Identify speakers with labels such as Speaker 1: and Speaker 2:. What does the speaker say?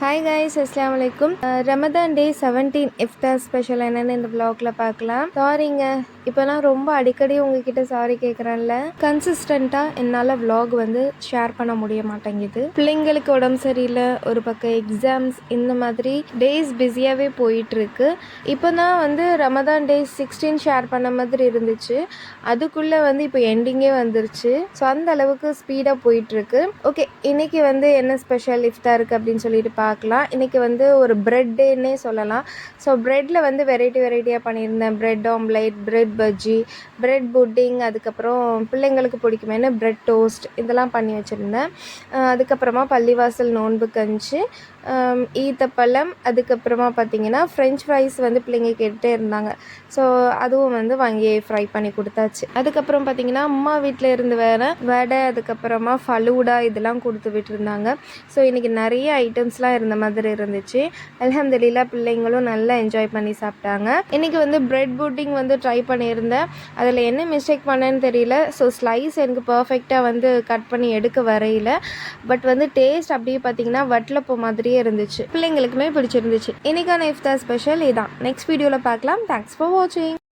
Speaker 1: Hi guys, அஸ்ஸலாமு அலைக்கும். ரமதான் டே 17 இஃப்தார் special என்னென்னு இந்த வ்ளாகில் பார்க்கலாம். சாரிங்க, இப்போ நான் ரொம்ப அடிக்கடி உங்ககிட்ட சாரி கேட்குறேன்ல. கன்சிஸ்டண்ட்டாக என்னால் வ்ளாக் ஷேர் பண்ண முடிய மாட்டேங்குது. பிள்ளைங்களுக்கு உடம்பு சரியில்லை, ஒரு பக்கம் எக்ஸாம்ஸ், இந்த மாதிரி டேஸ் பிஸியாகவே போயிட்டுருக்கு. இப்போ தான் ரமதான் டே 16 ஷேர் பண்ண மாதிரி இருந்துச்சு. அதுக்குள்ளே இப்போ எண்டிங்கே வந்துருச்சு. ஸோ அந்த அளவுக்கு ஸ்பீடாக போயிட்டுருக்கு. ஓகே, இன்றைக்கி என்ன ஸ்பெஷல் இஃப்தாருக்கு அப்படின்னு சொல்லிட்டு பார்க்கலாம். இன்றைக்கி ஒரு பிரெட் டேன்னே சொல்லலாம். ஸோ ப்ரெட்டில் வெரைட்டியாக பண்ணியிருந்தேன். Bread omelette, bread bajji, bread pudding, அதுக்கப்புறம் பிள்ளைங்களுக்கு பிடிக்குமேனு பிரெட் டோஸ்ட், இதெல்லாம் பண்ணி வச்சுருந்தேன். அதுக்கப்புறமா பள்ளிவாசல் நோன்பு கஞ்சி, ஈத்தப்பழம், அதுக்கப்புறமா பார்த்திங்கன்னா ஃப்ரெஞ்ச் ஃப்ரைஸ் பிள்ளைங்க கேட்டுகிட்டே இருந்தாங்க. ஸோ அதுவும் வாங்கி ஃப்ரை பண்ணி கொடுத்தாச்சு. அதுக்கப்புறம் பார்த்திங்கன்னா அம்மா வீட்டில் இருந்து வேறு வடை, அதுக்கப்புறமா ஃபலூடா, இதெல்லாம் கொடுத்து விட்டுருந்தாங்க. ஸோ இன்றைக்கி நிறைய ஐட்டம்ஸ்லாம் இருந்த மாதிரி இருந்துச்சு. அல்ஹம்துலில்லாஹ் பிள்ளைங்களும் நல்லா என்ஜாய் பண்ணி சாப்பிட்டாங்க. இன்றைக்கி பிரெட் புட்டிங் ட்ரை பண்ணியிருந்தேன். அதில் என்ன மிஸ்டேக் பண்ணேன்னு தெரியல. ஸோ ஸ்லைஸ் எனக்கு பர்ஃபெக்டாக கட் பண்ணி எடுக்க வரையில. பட் டேஸ்ட் அப்படியே பார்த்திங்கன்னா வட்டலப்போ மாதிரியே இருந்துச்சு. பிள்ளைங்களுக்குமே பிடிச்சிருந்துச்சு. இன்றைக்கான இஃப்தார் ஸ்பெஷல் இதான். நெக்ஸ்ட் வீடியோவில் பார்க்கலாம். தேங்க்ஸ் ஃபார் வாட்சிங்.